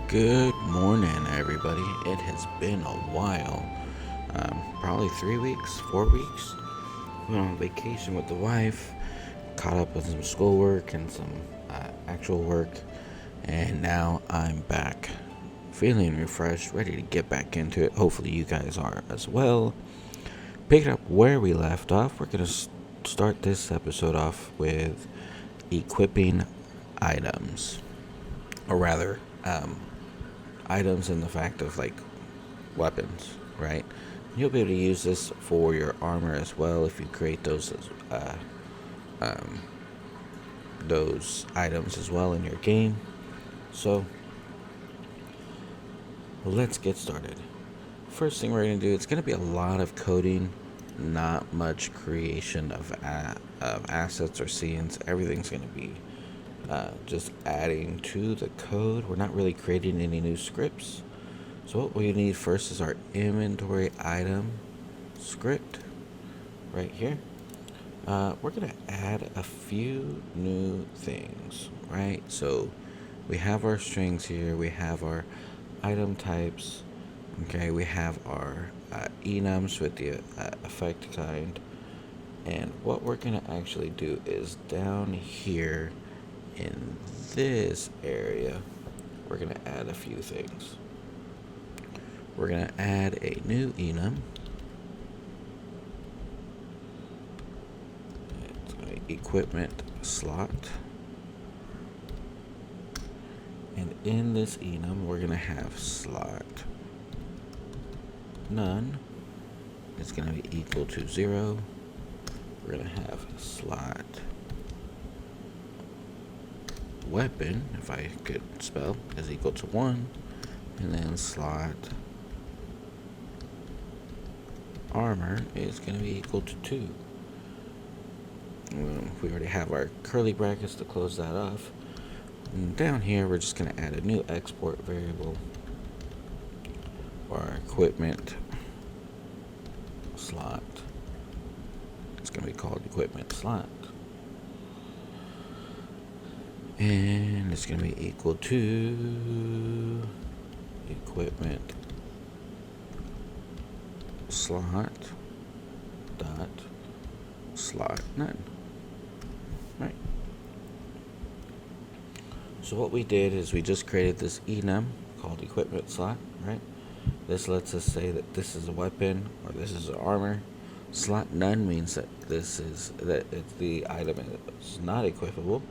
Good morning, everybody. It has been a while. Probably 3 weeks, 4 weeks. Went on vacation with the wife, caught up with some schoolwork and some actual work, and now I'm back. Feeling refreshed, ready to get back into it. Hopefully, you guys are as well. Picking up where we left off, we're going to start this episode off with equipping items. Or rather, items in the fact of like weapons, right? You'll be able to use this for your armor as well if you create those items as well in your game. So let's get started. First thing we're going to do, it's going to be a lot of coding, not much creation of assets or scenes. Everything's going to be just adding to the code. We're not really creating any new scripts. So what we need first is our inventory item script right here. We're going to add a few new things, right? So we have our strings here. We have our item types. Okay, we have our enums with the effect kind. And what we're going to actually do is down here in this area, we're going to add a few things. We're going to add a new enum. It's going to be equipment slot. And in this enum, we're going to have slot none. It's going to be equal to 0. We're going to have slot weapon, if I could spell, is equal to 1. And then slot armor is going to be equal to 2. We already have our curly brackets to close that off. And down here, we're just going to add a new export variable for our equipment slot. It's going to be called equipment slot. And it's going to be equal to equipment slot dot slot none. Right. So what we did is we just created this enum called equipment slot, right? This lets us say that this is a weapon or this is armor. Slot none means that it's the item is not equipable.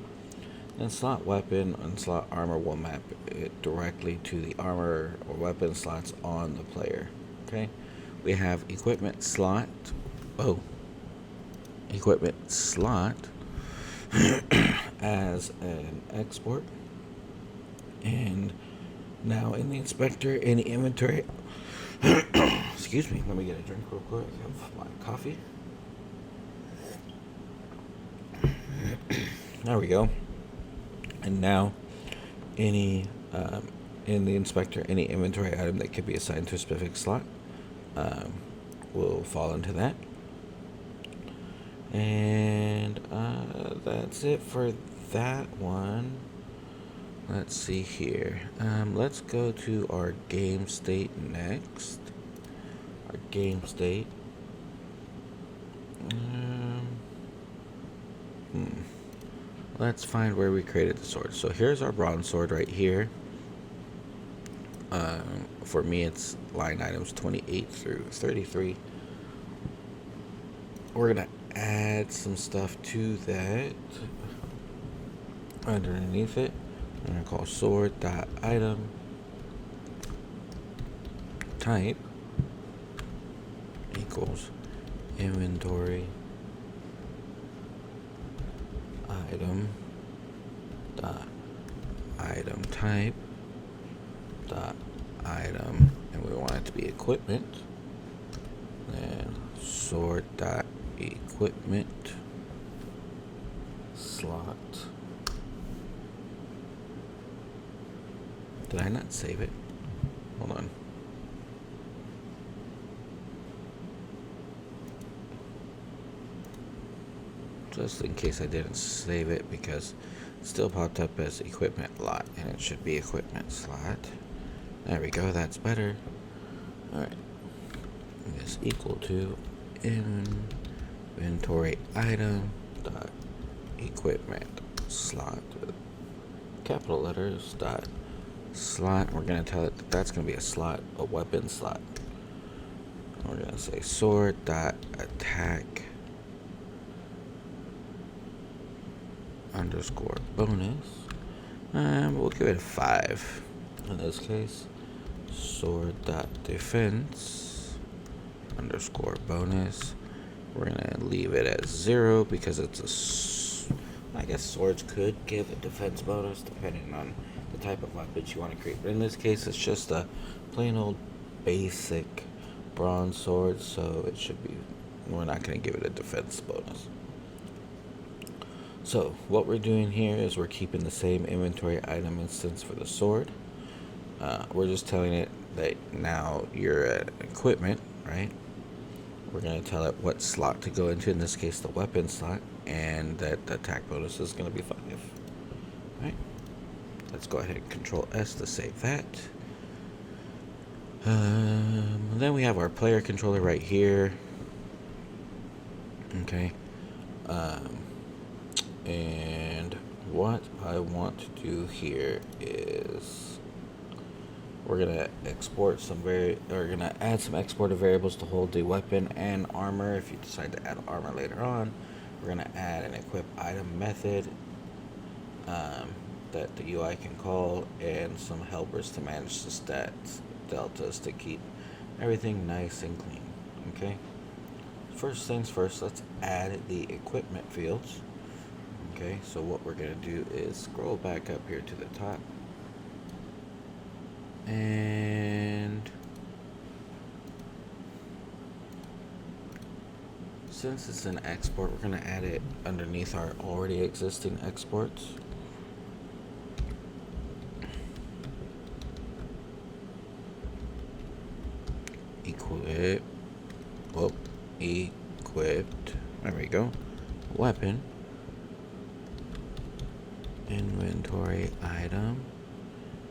And slot weapon and slot armor will map it directly to the armor or weapon slots on the player. Okay, we have equipment slot. Equipment slot as an export. And now in the inspector, any inventory. Excuse me. Let me get a drink real quick. I have my coffee. There we go. And now, in the inspector, any inventory item that could be assigned to a specific slot will fall into that. And that's it for that one. Let's see here. Let's go to our game state next. Our game state. Let's find where we created the sword. So here's our bronze sword right here. For me, it's line items 28 through 33. We're going to add some stuff to that. Underneath it, I'm going to call sword.item type equals inventory item dot item type dot item, and we want it to be equipment. Then sword dot equipment slot. Did I not save it? Hold on. Just in case I didn't save it, because it still popped up as equipment lot, and it should be equipment slot. There we go, that's better. Alright. Is equal to inventory item dot equipment slot with capital letters dot slot. We're going to tell it that that's going to be a slot, a weapon slot. We're going to say sword dot attack underscore bonus. We'll give it a 5 in this case. Sword dot defense underscore bonus. We're gonna leave it at 0 because it's I guess swords could give a defense bonus depending on the type of weapons you want to create. But in this case, it's just a plain old basic bronze sword, so it should be. We're not gonna give it a defense bonus. So what we're doing here is we're keeping the same inventory item instance for the sword. We're just telling it that now you're at equipment, right? We're going to tell it what slot to go into, in this case the weapon slot, and that the attack bonus is going to be 5. Right? Let's go ahead and Control S to save that. Then we have our player controller right here. Okay. And what I want to do here is we're gonna export we're gonna add some exported variables to hold the weapon and armor. If you decide to add armor later on, we're gonna add an equip item method that the UI can call, and some helpers to manage the stats deltas to keep everything nice and clean. Okay. First things first, let's add the equipment fields. Okay, so what we're going to do is scroll back up here to the top. And since it's an export, we're going to add it underneath our already existing exports. Equipped. There we go. Weapon. Inventory item,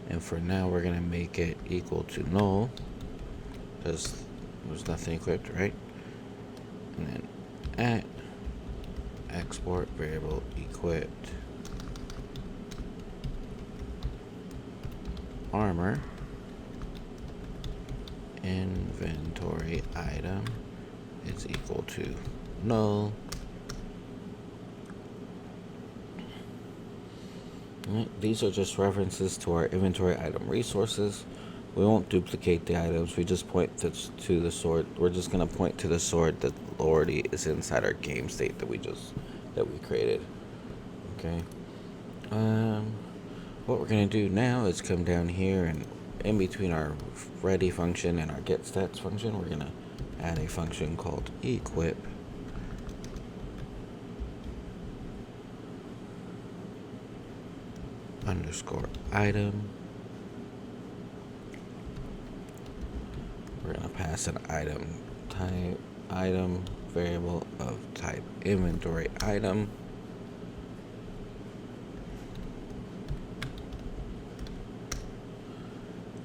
and for now we're gonna make it equal to null because there's nothing equipped, right? And then at export variable equipped armor inventory item is equal to null. These are just references to our inventory item resources. We won't duplicate the items. We just point to the sword. We're just going to point to the sword that already is inside our game state that we created. Okay. What we're going to do now is come down here, and in between our ready function and our get stats function, we're going to add a function called equip underscore item. We're going to pass an item type, item variable of type inventory item.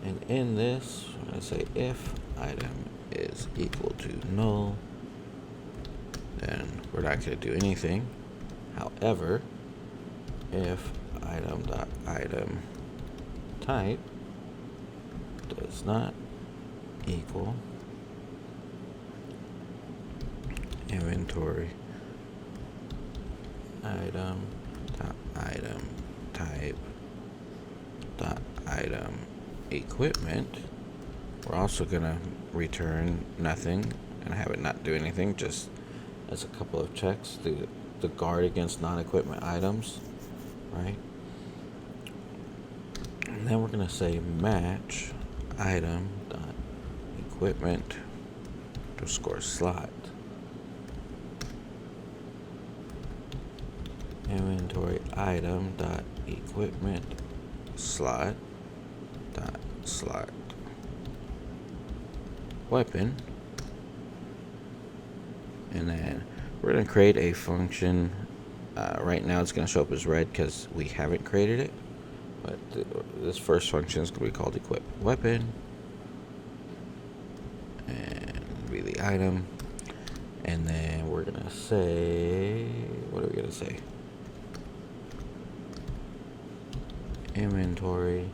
And in this, we're going to say if item is equal to null, then we're not going to do anything. However, if item type does not equal inventory item type item equipment, we're also gonna return nothing and have it not do anything, just as a couple of checks to guard against non-equipment items, right? And then we're going to say match item dot equipment underscore slot inventory item dot equipment slot dot slot weapon. And then we're going to create a function. Right now it's going to show up as red because we haven't created it. But this first function is going to be called equip weapon, and be the item. And then we're going to say, what are we going to say? Inventory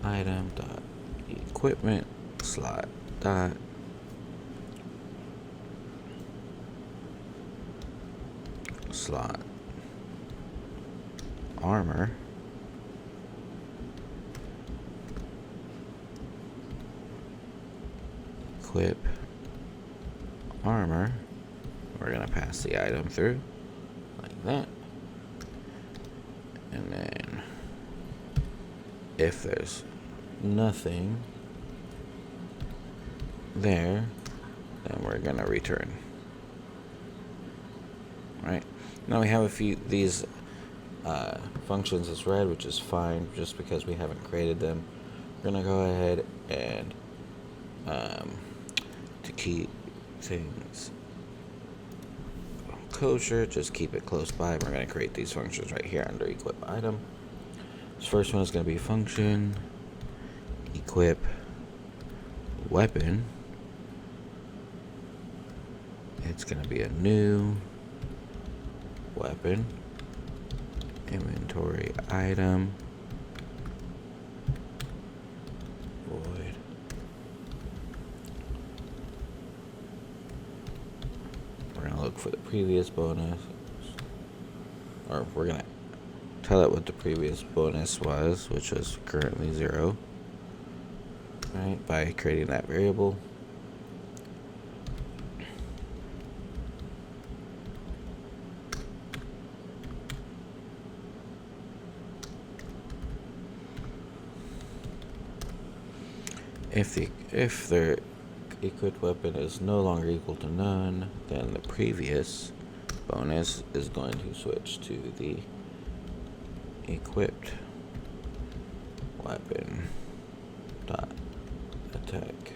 item dot equipment slot dot slot armor equip armor. We're gonna pass the item through like that, and then if there's nothing there, then we're gonna return. Right now we have a few these functions as red, which is fine just because we haven't created them. We're gonna go ahead and to keep things kosher, just keep it close by. We're going to create these functions right here under equip item. This first one is going to be function equip weapon. It's going to be a new weapon, inventory item, void. We're going to look for the previous bonus, or we're going to tell it what the previous bonus was, which was currently 0, right, by creating that variable. If the equipped weapon is no longer equal to none, then the previous bonus is going to switch to the equipped weapon dot attack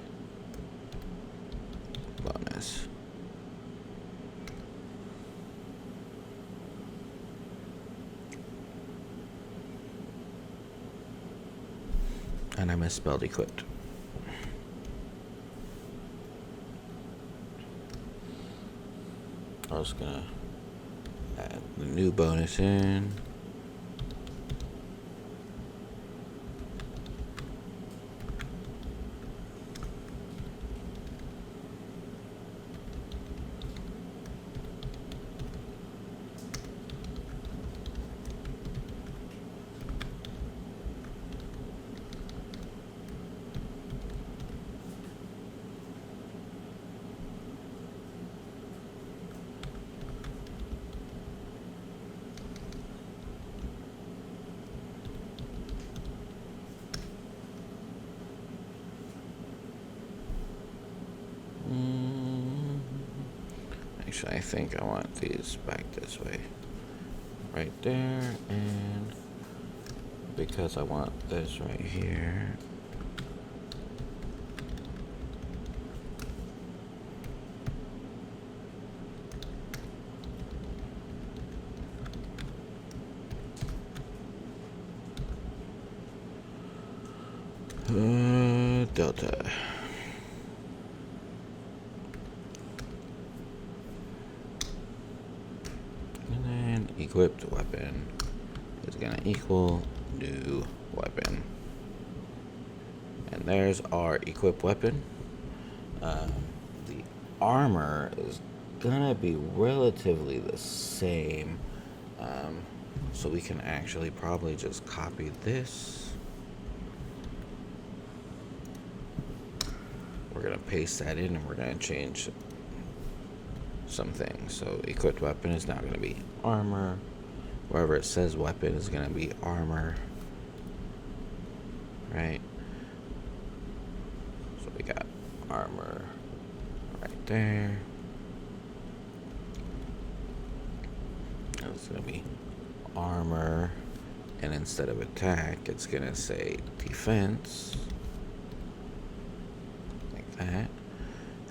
bonus. And I misspelled equipped. I was gonna add the new bonus in. Actually, I think I want these back this way. Right there, and because I want this right here. Delta. And then equipped weapon is gonna equal new weapon. And there's our equipped weapon. The armor is gonna be relatively the same. So we can actually probably just copy this. We're going to paste that in, and we're going to change some things. So equipped weapon is now going to be armor. Wherever it says weapon is going to be armor. Right? So we got armor right there. It's going to be armor. And instead of attack, it's going to say defense. That.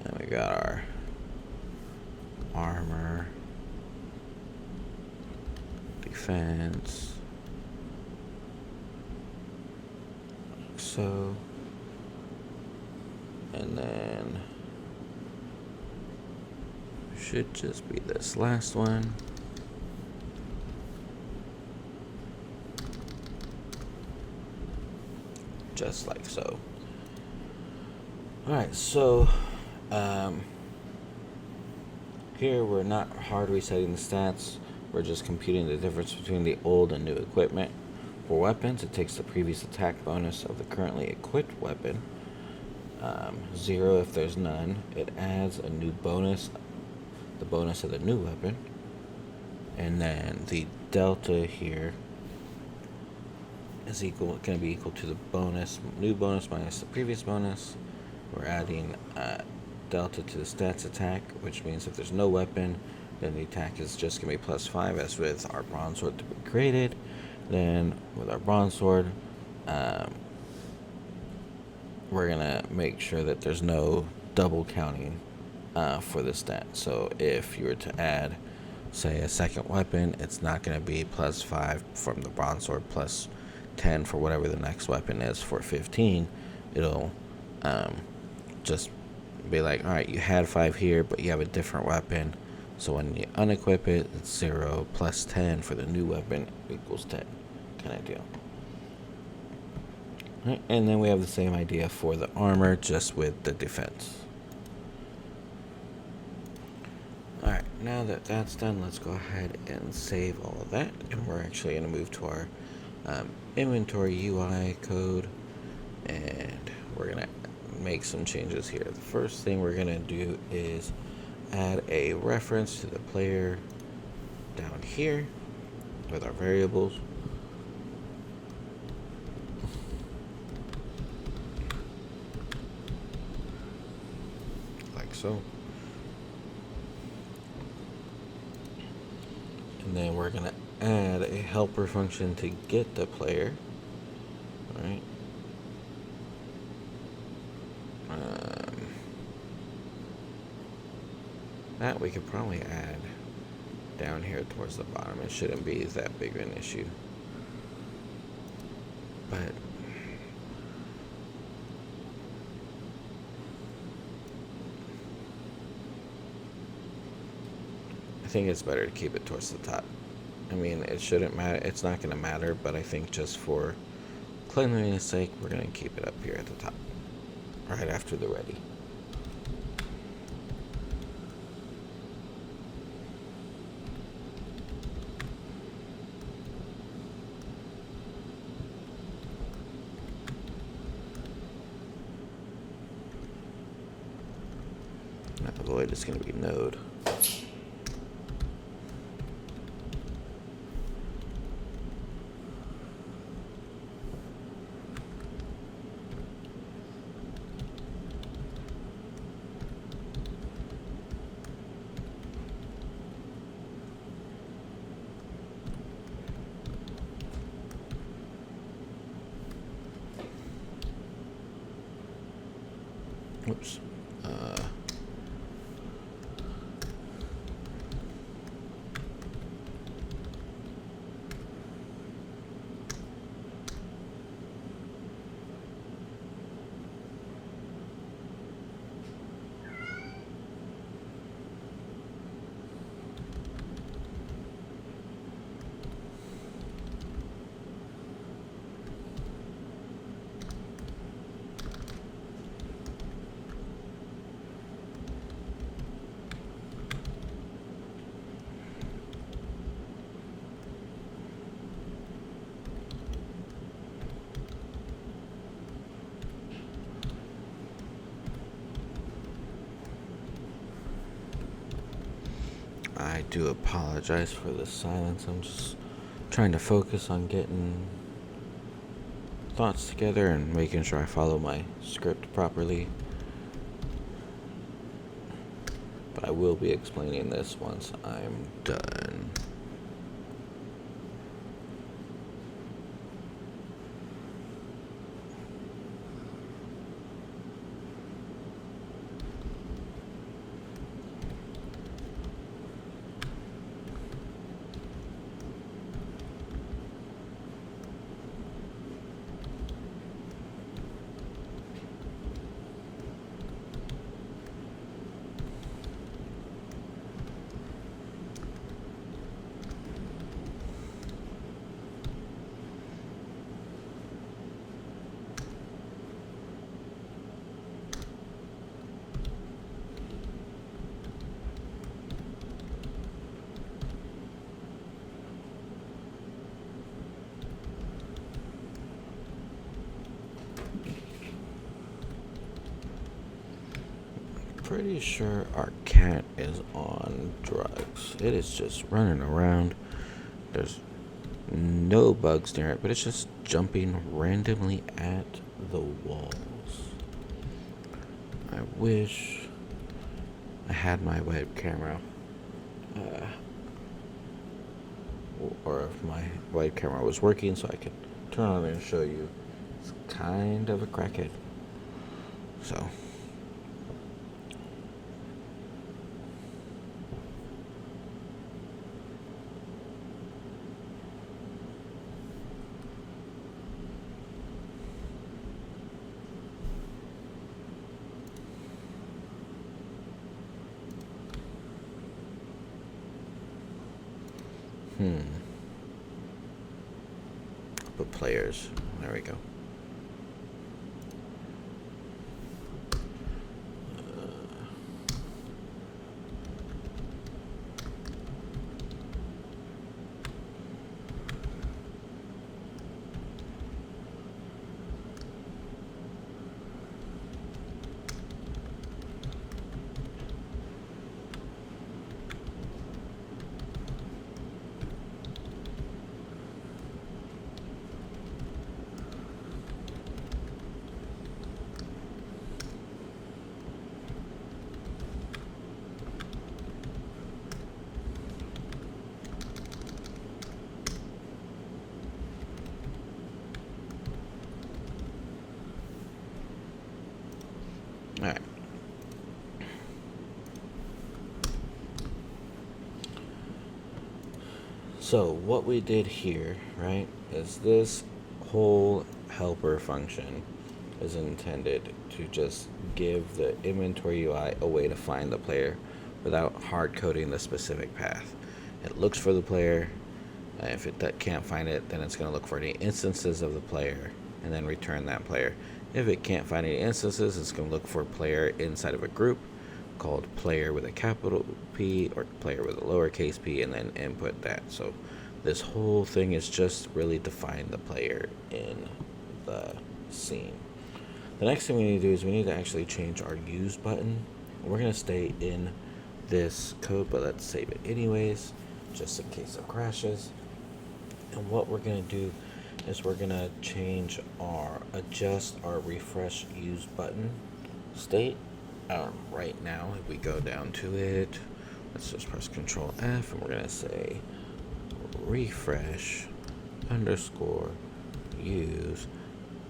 And we got our armor, defense, so. And then should just be this last one. Just like so. Alright, so here we're not hard resetting the stats, we're just computing the difference between the old and new equipment. For weapons, it takes the previous attack bonus of the currently equipped weapon, 0 if there's none. It adds a new bonus, the bonus of the new weapon, and then the delta here is going to be equal to the new bonus minus the previous bonus. We're adding delta to the stats attack, which means if there's no weapon, then the attack is just going to be +5, as with our bronze sword to be created. Then with our bronze sword, we're going to make sure that there's no double counting for the stat. So if you were to add, say, a second weapon, it's not going to be +5 from the bronze sword plus 10 for whatever the next weapon is for 15. It'll just be like, alright, you had 5 here, but you have a different weapon, so when you unequip it, it's 0 plus 10 for the new weapon equals 10 kind of deal. Right, and then we have the same idea for the armor, just with the defense. Alright, now that that's done, let's go ahead and save all of that, and we're actually going to move to our inventory UI code, and we're going to make some changes here. The first thing we're going to do is add a reference to the player down here with our variables. Like so. And then we're going to add a helper function to get the player. Alright. That we could probably add down here towards the bottom. It shouldn't be that big of an issue. But I think it's better to keep it towards the top. I mean, it shouldn't matter. It's not going to matter, but I think just for cleanliness sake, we're going to keep it up here at the top, right after the ready. Now the void is going to be node. Oops. I do apologize for the silence. I'm just trying to focus on getting thoughts together and making sure I follow my script properly. But I will be explaining this once I'm done. pretty sure our cat is on drugs. It is just running around. There's no bugs near it, but it's just jumping randomly at the walls. I wish I had my web camera. Or if my web camera was working so I could turn on and show you. It's kind of a crackhead. So. Put players. There we go. Alright. So what we did here, right, is this whole helper function is intended to just give the inventory UI a way to find the player without hard coding the specific path. It looks for the player. If it can't find it, then it's going to look for any instances of the player and then return that player. If it can't find any instances, it's going to look for a player inside of a group called player with a capital P or player with a lowercase p, and then input that. So this whole thing is just really to find the player in the scene. The next thing we need to do is we need to actually change our use button. We're going to stay in this code, but let's save it anyways, just in case it crashes. And what we're going to do is we're going to adjust our refresh use button state. Right now, if we go down to it, let's just press Control F, and we're going to say refresh underscore use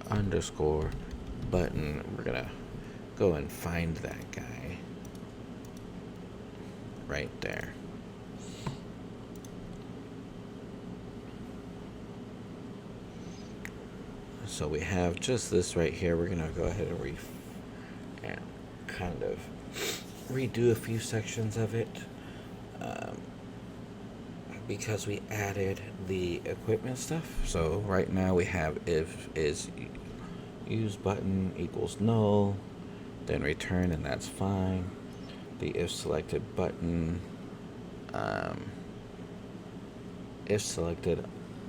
underscore button. We're going to go and find that guy right there. So we have just this right here. We're going to go ahead and kind of redo a few sections of it because we added the equipment stuff. So right now we have if is use button equals null, then return, and that's fine. The if selected button, if selected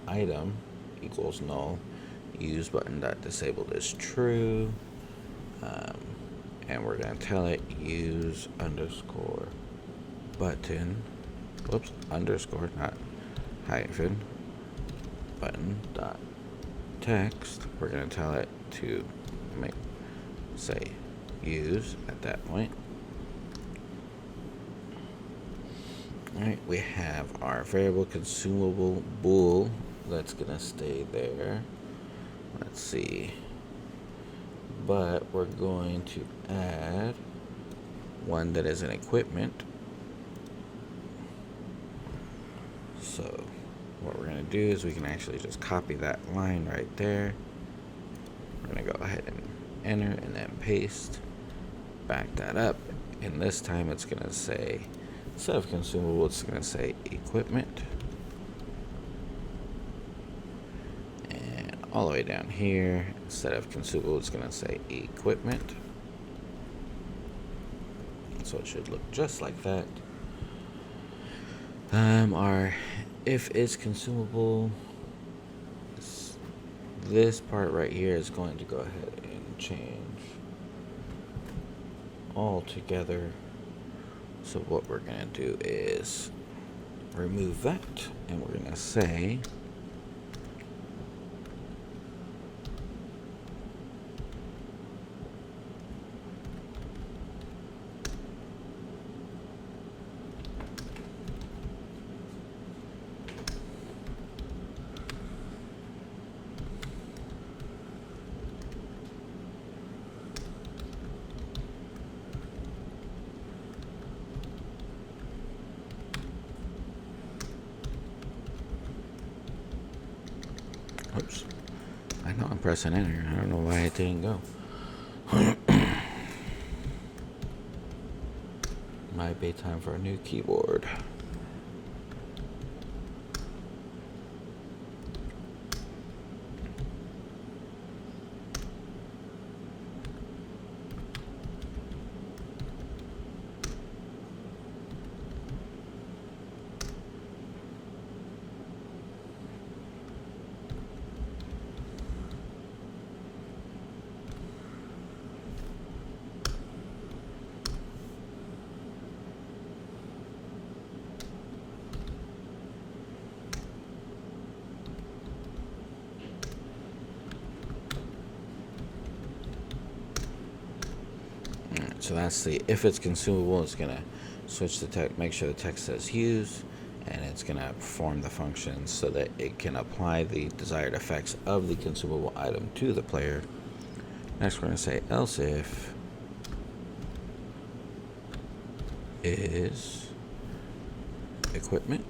item equals null, use button dot disabled is true, and we're going to tell it use underscore button, underscore, not hyphen, button dot text. We're going to tell it to say use at that point. Alright, we have our variable consumable bool that's going to stay there. Let's see. But we're going to add one that is an equipment. So what we're going to do is we can actually just copy that line right there. We're going to go ahead and enter and then paste. Back that up. And this time it's going to say, instead of consumable, it's going to say equipment. All the way down here, instead of consumable, it's going to say equipment. So it should look just like that. Our if is consumable, this part right here is going to go ahead and change all together. So what we're going to do is remove that, and we're going to say oops. I know I'm pressing enter. I don't know why it didn't go. Might be time for a new keyboard. So that's the, if it's consumable, it's gonna switch the text, make sure the text says use, and it's gonna perform the functions so that it can apply the desired effects of the consumable item to the player. Next, we're gonna say else if is equipment.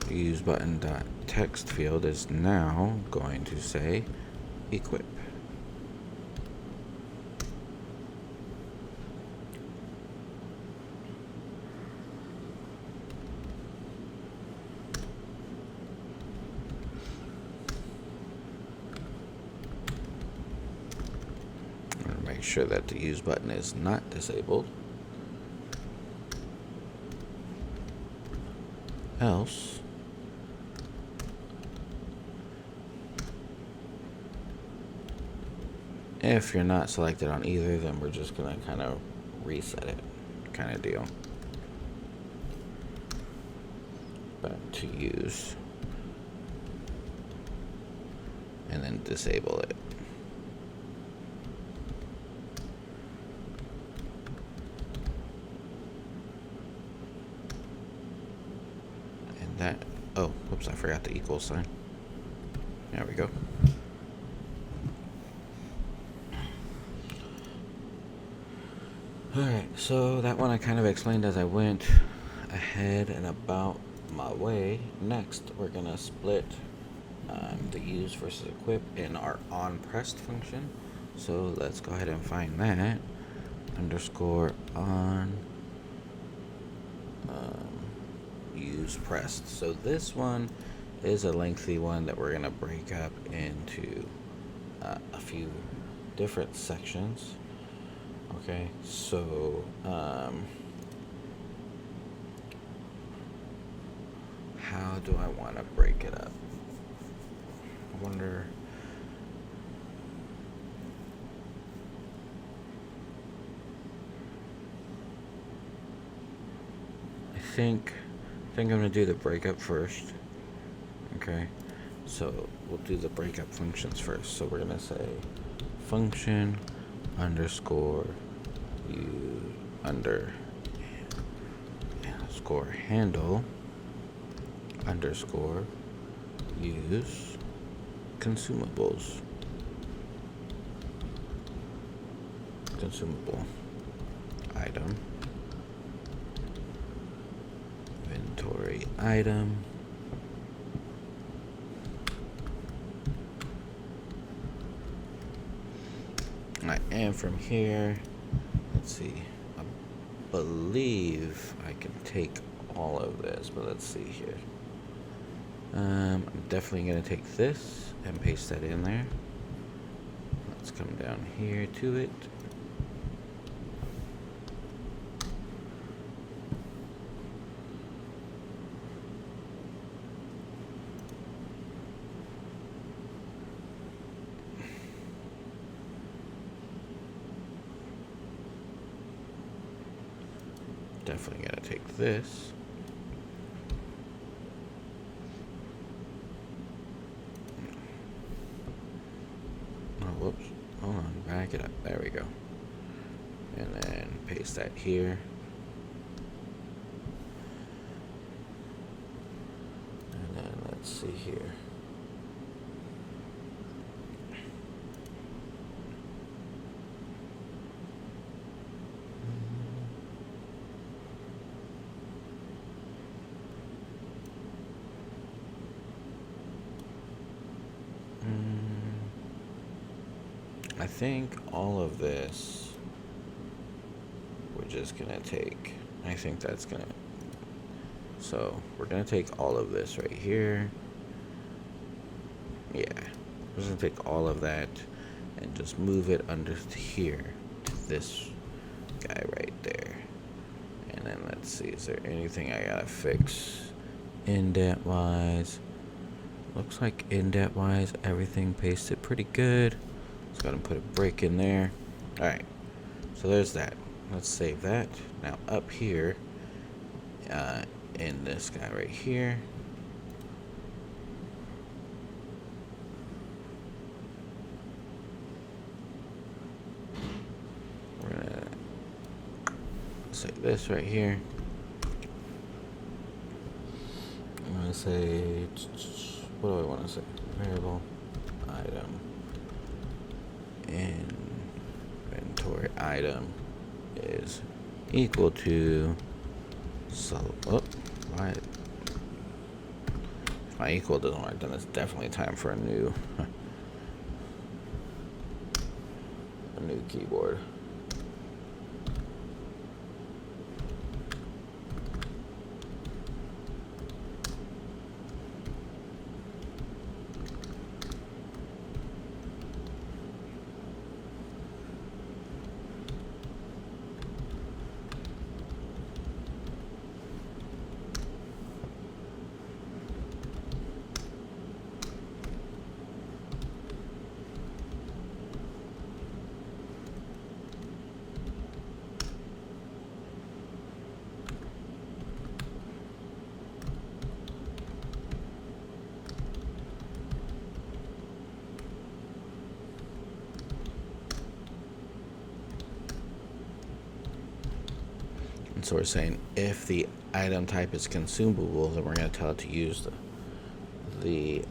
The use button dot text field is now going to say equip. Make sure that the use button is not disabled. Else if you're not selected on either, then we're just gonna kind of reset it, kind of deal. Back to use, and then disable it. And that, oh, whoops, I forgot the equal sign. There we go. Alright, so that one I kind of explained as I went ahead and about my way. Next, we're going to split the use versus equip in our on pressed function. So let's go ahead and find that. Underscore on use pressed. So this one is a lengthy one that we're going to break up into a few different sections. Okay, so how do I want to break it up? I wonder. I think I'm gonna do the breakup first. Okay, so we'll do the breakup functions first. So we're gonna say function underscore you underscore handle underscore use consumables. Consumable item, inventory item, and from here, let's see, I believe I can take all of this, but let's see here. I'm definitely going to take this and paste that in there. Let's come down here to it. definitely gonna take this. Oh, whoops. Hold on, back it up. There we go. And then paste that here. And then let's see here. I think all of this we're just gonna take. I think that's gonna. So we're gonna take all of this right here. Yeah, we're just gonna take all of that and just move it under here to this guy right there. And then let's see, is there anything I gotta fix indent wise? Looks like indent wise everything pasted pretty good. Just gotta put a break in there. Alright, so there's that. Let's save that. Now up here, in this guy right here, we're gonna say this right here. I'm gonna say, what do I want to say? Variable item inventory item is equal to why if my equal doesn't work, then it's definitely time for a new keyboard. So we're saying if the item type is consumable, then we're going to tell it to use the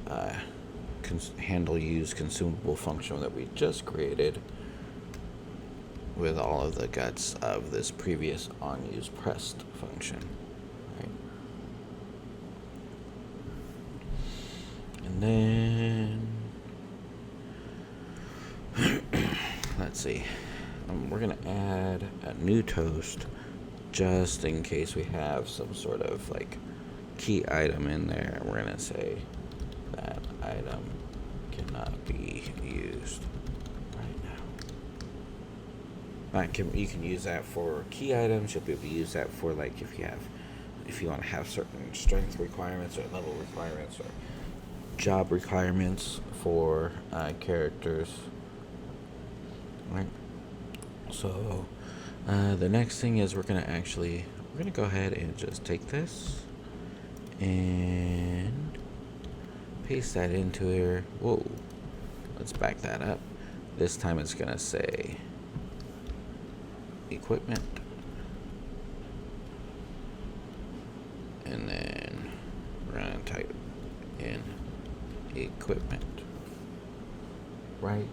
handle use consumable function that we just created with all of the guts of this previous onUsePressed function. Right? And then let's see. We're going to add a new toast just in case we have some sort of like key item in there. We're gonna say that item cannot be used right now. You can use that for key items. You'll be able to use that for like if you want to have certain strength requirements or level requirements or job requirements for characters. Right. So the next thing is we're gonna go ahead and just take this and paste that into here. Whoa, let's back that up. This time it's gonna say equipment, and then we're gonna type in equipment right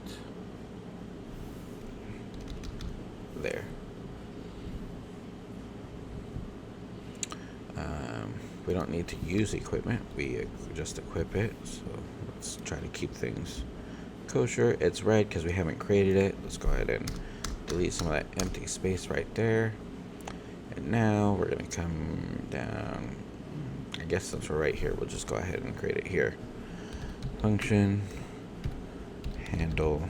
there. We don't need to use equipment, we just equip it. So let's try to keep things kosher. It's red because we haven't created it. Let's go ahead and delete some of that empty space right there. And now we're going to come down. I guess since we're right here, we'll just go ahead and create it here. Function handle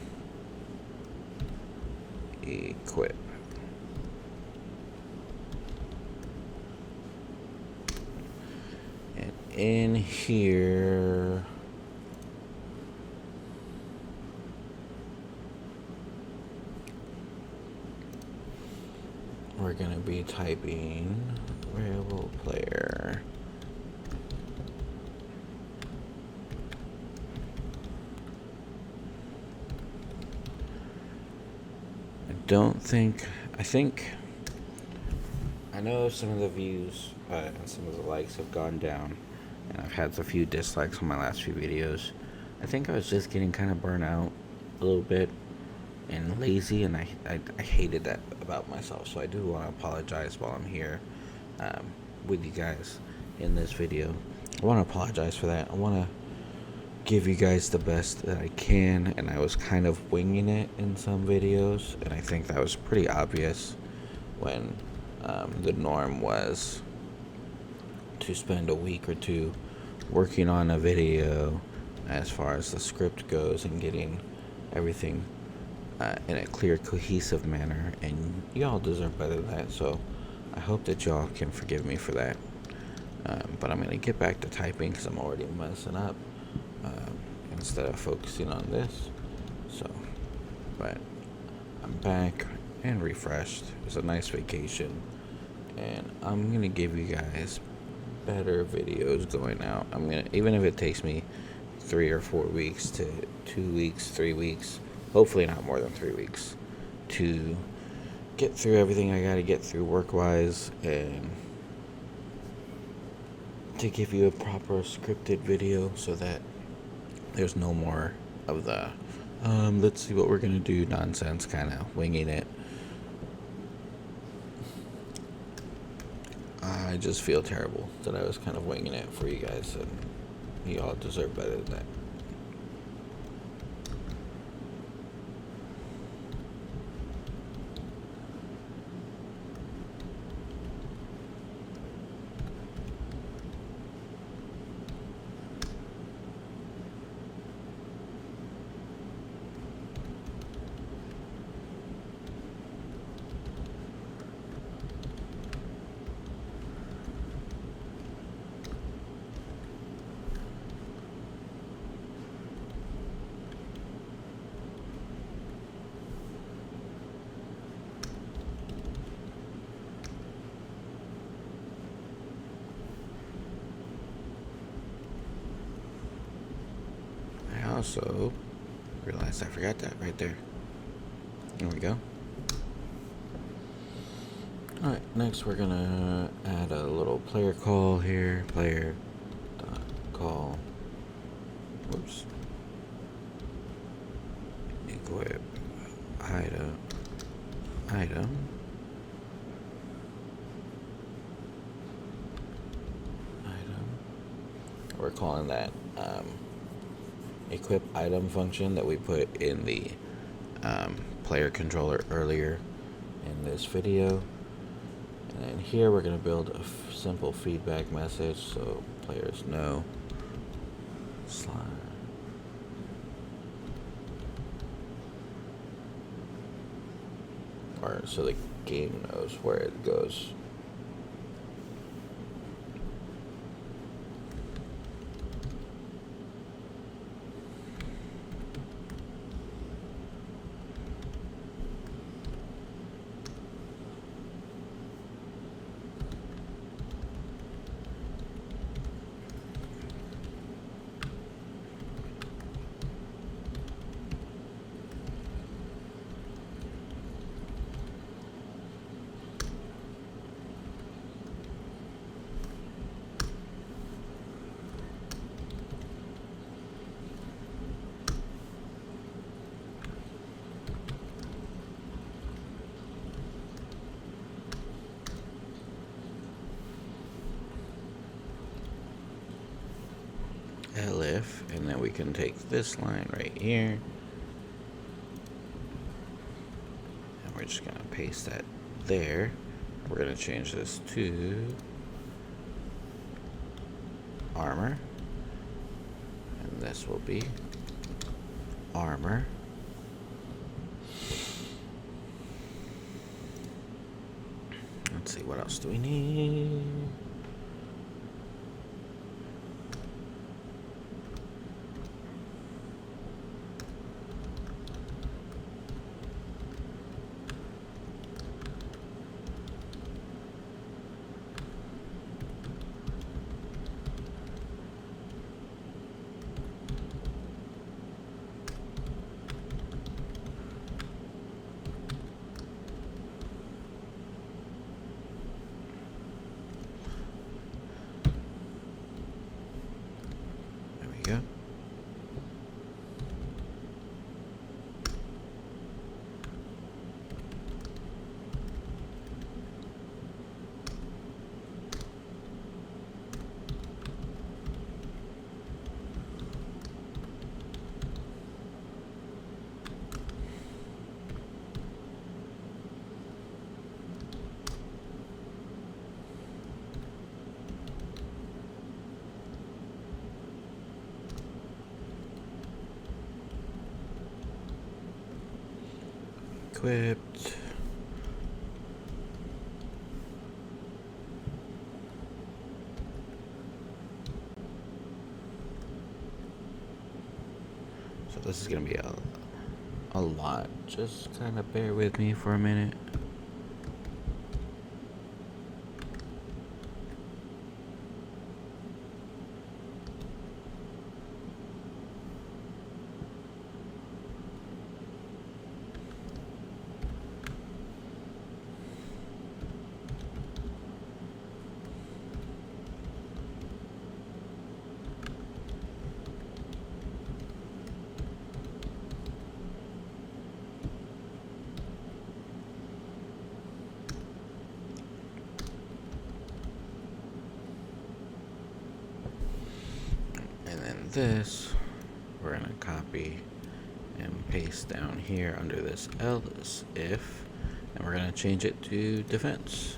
equip. And in here, we're going to be typing variable player. I know some of the views and some of the likes have gone down, and I've had a few dislikes on my last few videos. I think I was just getting kind of burnt out a little bit and lazy, and I hated that about myself. So I do want to apologize while I'm here with you guys in this video. I want to apologize for that. I want to give you guys the best that I can, and I was kind of winging it in some videos, and I think that was pretty obvious when the norm was to spend a week or two working on a video as far as the script goes and getting everything in a clear, cohesive manner, and y'all deserve better than that, so I hope that y'all can forgive me for that. But I'm going to get back to typing because I'm already messing up instead of focusing on this. But I'm back and refreshed. It was a nice vacation, and I'm going to give you guys better videos going out. Even if it takes me 3 or 4 weeks to 2 weeks, 3 weeks, hopefully not more than 3 weeks, to get through everything I gotta get through work-wise, and to give you a proper scripted video so that there's no more of the let's see what we're gonna do nonsense, kind of winging it. I just feel terrible that I was kind of winging it for you guys, and you all deserve better than that. Also realized I forgot that right there. There we go. Alright, next we're gonna add a little player call here. Player dot call. Whoops. Equip item. We're calling that equip item function that we put in the player controller earlier in this video. And then here we're going to build a simple feedback message so players know. Slide. Or so the game knows where it goes. elif, and then we can take this line right here, and we're just gonna paste that there. We're gonna change this to armor, and this will be armor. Let's see, what else do we need? equipped. So this is gonna be a lot. Just kind of bear with me for a minute. This we're gonna copy and paste down here under this else if, and we're gonna change it to defense.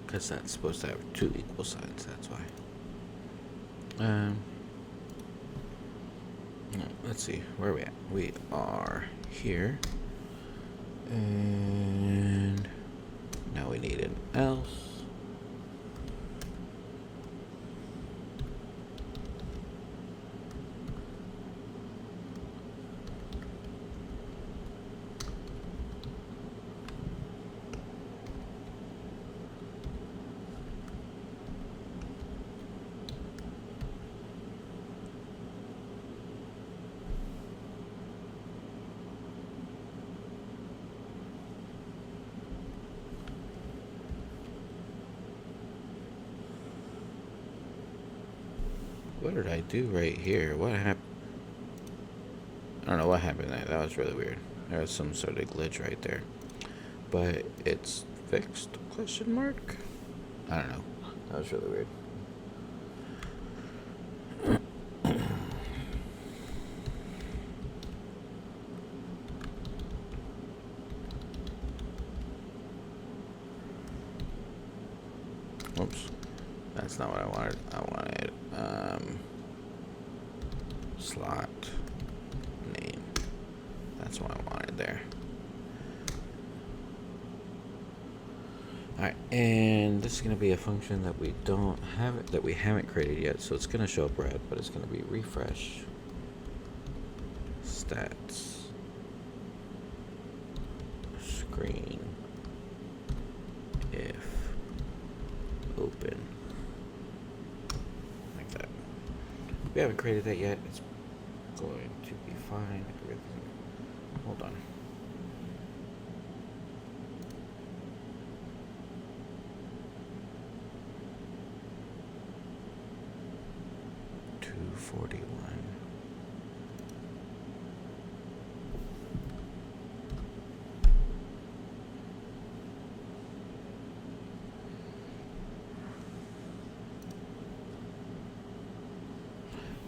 Because that's supposed to have 2 equal signs, that's why. Let's see, where are we at? We are here. And now we need an else. What did I do right here? What happened? I don't know what happened there. That was really weird. There was some sort of glitch right there. But it's fixed? Question mark? I don't know. That was really weird. Oops. That's not what I wanted. I wanted slot name. That's what I wanted there. Alright, and this is going to be a function that we don't have, that we haven't created yet, so it's going to show up red, but it's going to be refresh stats screen if open, like that. We haven't created that yet. It's going to be fine. Everything. Hold on. $241.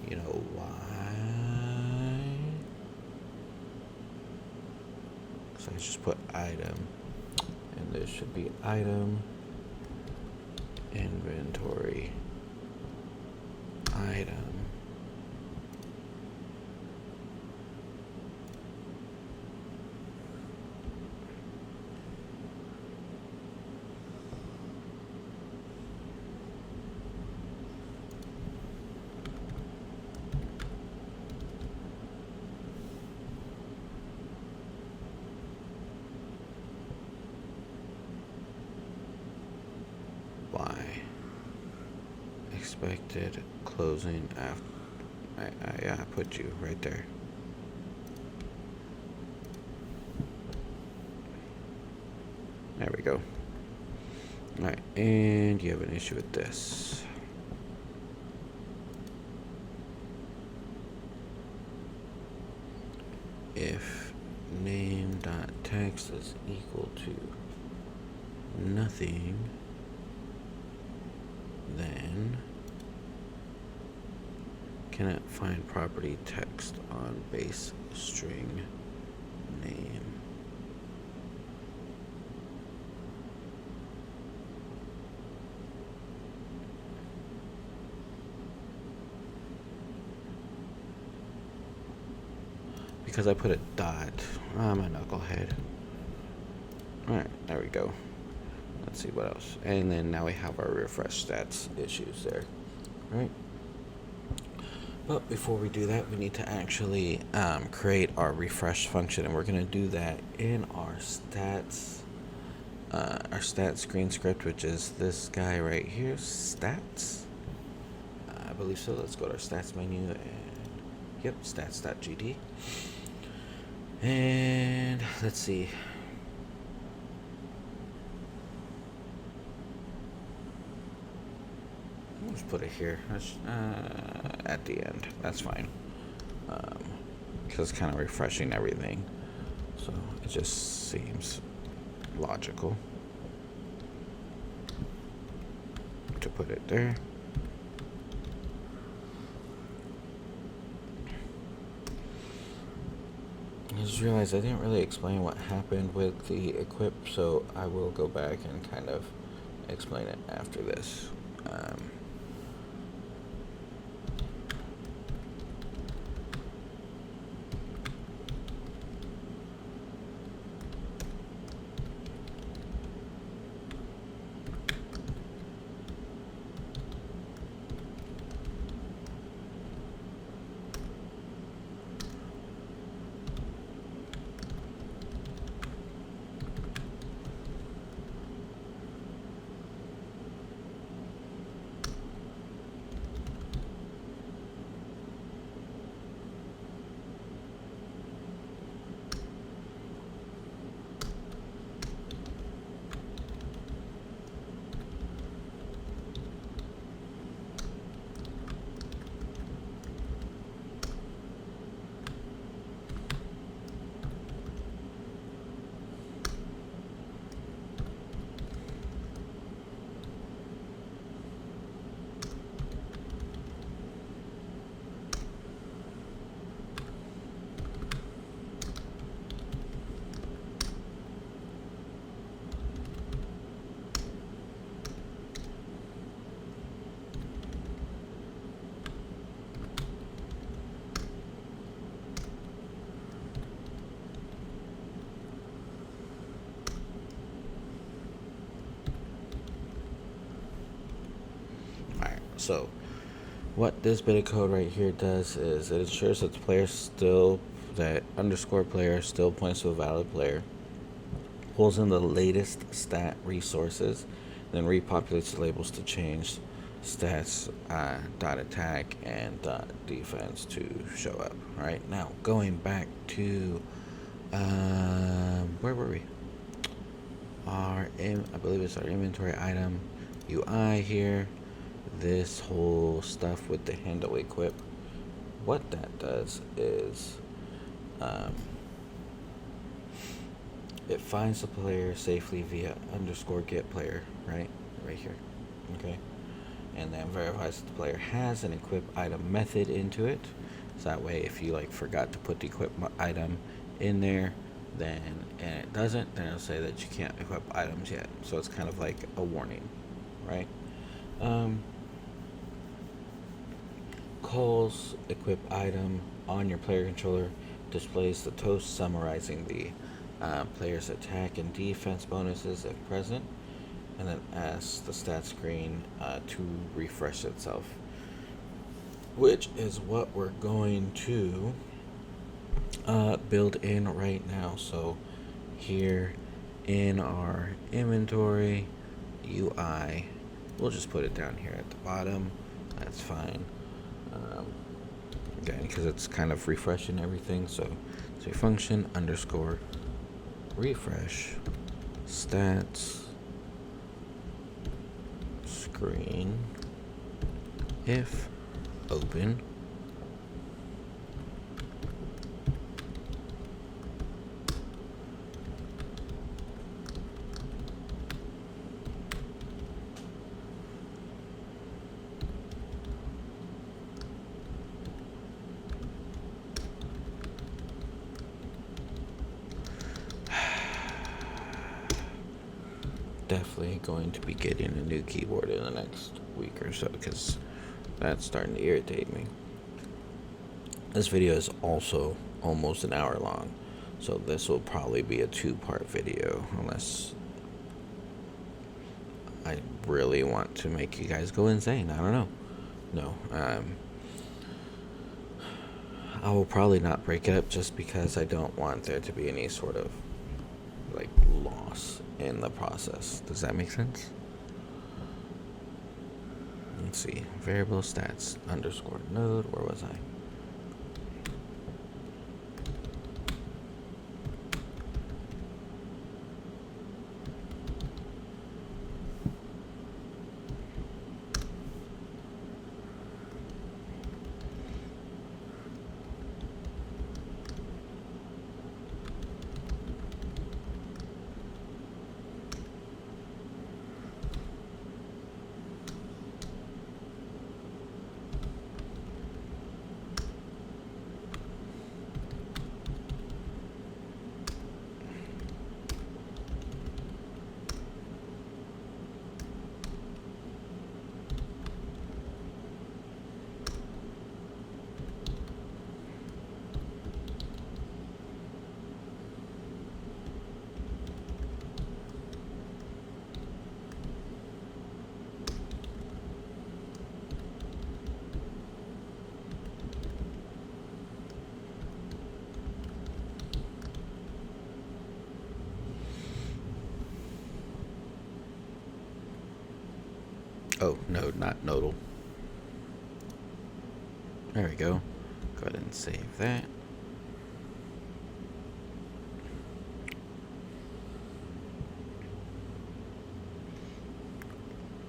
You know why? So I just put item, and there should be item, inventory, item. Expected closing after. I put you right there. There we go. Alright, and you have an issue with this. If name.text text is equal to nothing, then can it find property text on base string name? Because I put a dot. I'm a knucklehead. Alright, there we go. Let's see what else. And then now we have our refresh stats issues there. Right? But before we do that, we need to actually create our refresh function, and we're going to do that in our stats screen script, which is this guy right here, stats. I believe so. Let's go to our stats menu, and yep, stats.gd. And let's see. Let's put it here. At the end. That's fine. Because it's kind of refreshing everything. So it just seems logical to put it there. I just realized I didn't really explain what happened with the equip, so I will go back and kind of explain it after this. So what this bit of code right here does is it ensures that the player still, that underscore player still points to a valid player, pulls in the latest stat resources, then repopulates the labels to change stats dot attack and dot defense to show up. Right now, going back to where were we? I believe it's our inventory item UI here. This whole stuff with the handle equip, what that does is it finds the player safely via underscore get player, right here, okay, and then verifies that the player has an equip item method into it, so that way if you like forgot to put the equip item in there, then and it doesn't, then it'll say that you can't equip items yet. So it's kind of like a warning, right? Calls equip item on your player controller, displays the toast summarizing the player's attack and defense bonuses if present, and then asks the stat screen to refresh itself, which is what we're going to build in right now. So here in our inventory UI, we'll just put it down here at the bottom. That's fine. Again, because it's kind of refreshing everything. So say function underscore refresh stats screen if open definitely going to be getting a new keyboard in the next week or so, because that's starting to irritate me. This video is also almost an hour long, so this will probably be a 2-part video, unless I really want to make you guys go insane. I don't know. No, I will probably not break it up, just because I don't want there to be any sort of like loss in the process. Does that make sense? Let's see. Variable stats underscore node. Where was I? Oh, node, not nodal. There we go. Go ahead and save that.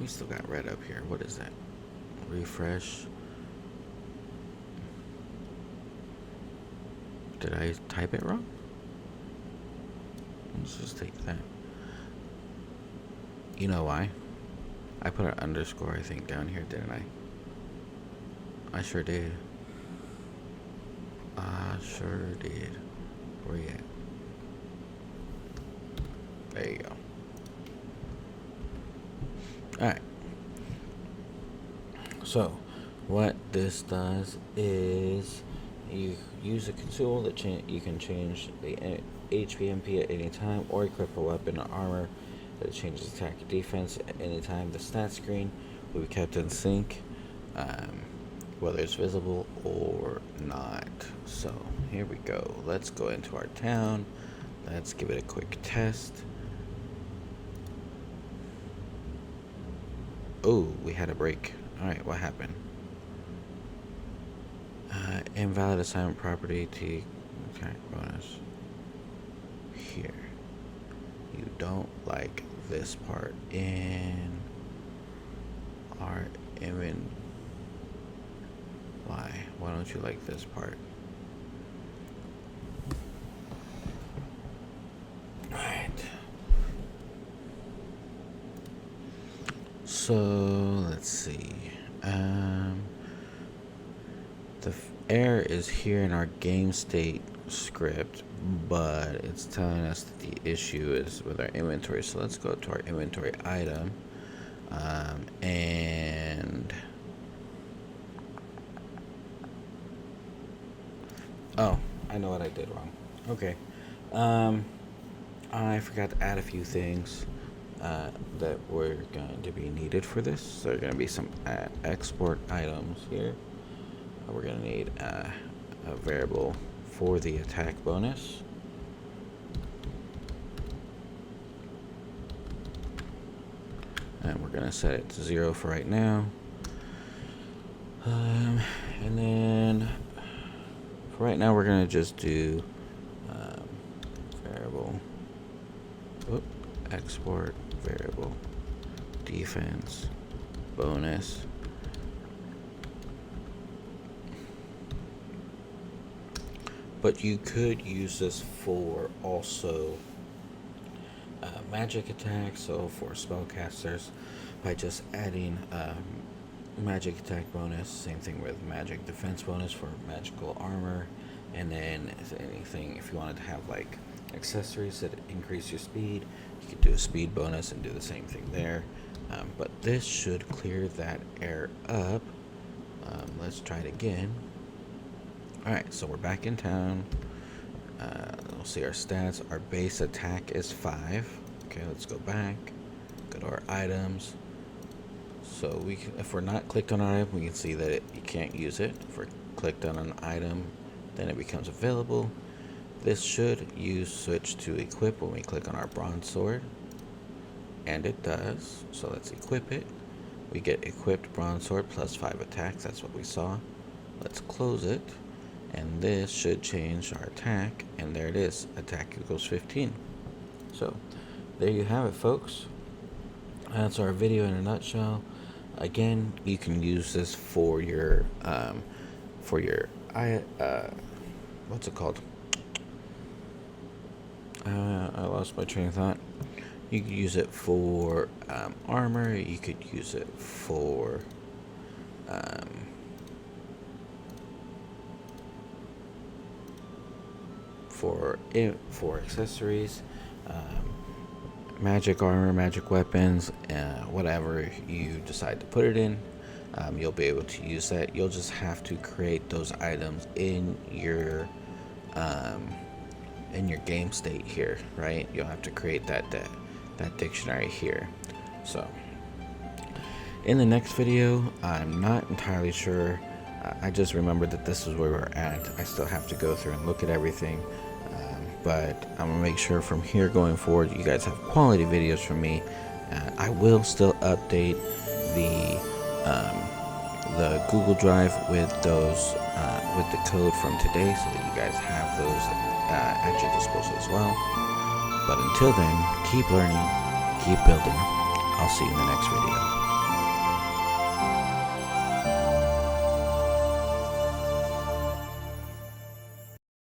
We still got red up here. What is that? Refresh. Did I type it wrong? Let's just take that. You know why? I put an underscore, I think, down here, didn't I? I sure did. Where you at? There you go. Alright. So, what this does is you use a consumable that you can change the HPMP at any time, or equip a weapon or armor that changes attack and defense at any time. The stat screen will be kept in sync, whether it's visible or not. So here we go. Let's go into our town. Let's give it a quick test. Oh, we had a break. Alright, what happened? Invalid assignment property to attack bonus. Here. You don't like this part in our inventory. Why don't you like this part? Alright. So let's see. The error is here in our game state script, but it's telling us that the issue is with our inventory. So let's go to our inventory item, and oh, I know what I did wrong. Okay, I forgot to add a few things that were going to be needed for this. So there are going to be some export items here. We're going to need a variable for the attack bonus. And we're going to set it to 0 for right now. And then for right now, we're going to just do variable export variable defense bonus. But you could use this for also magic attacks, so for spellcasters, by just adding magic attack bonus. Same thing with magic defense bonus for magical armor. And then if anything, if you wanted to have like Accessories that increase your speed. You could do a speed bonus and do the same thing there. But this should clear that error up. Let's try it again. Alright, so we're back in town. We'll see our stats. Our base attack is 5. Okay, let's go back. Go to our items. So we can, if we're not clicked on an item, we can see that you can't use it. If we're clicked on an item, then it becomes available. This should switch to equip when we click on our bronze sword. And it does. So let's equip it. We get equipped bronze sword plus 5 attacks. That's what we saw. Let's close it. And this should change our attack. And there it is. Attack equals 15. So there you have it, folks. That's our video in a nutshell. Again, you can use this for your what's it called? I lost my train of thought. You could use it for armor. You could use it for accessories, magic armor, magic weapons, whatever you decide to put it in. You'll be able to use that. You'll just have to create those items in your game state here, right? You'll have to create that dictionary here. So in the next video, I'm not entirely sure. I just remembered that this is where we're at. I still have to go through and look at everything, but I'm gonna make sure from here going forward you guys have quality videos from me. I will still update the Google Drive with those with the code from today, so that you guys have those at your disposal as well. But until then, keep learning, keep building. I'll see you in the next video.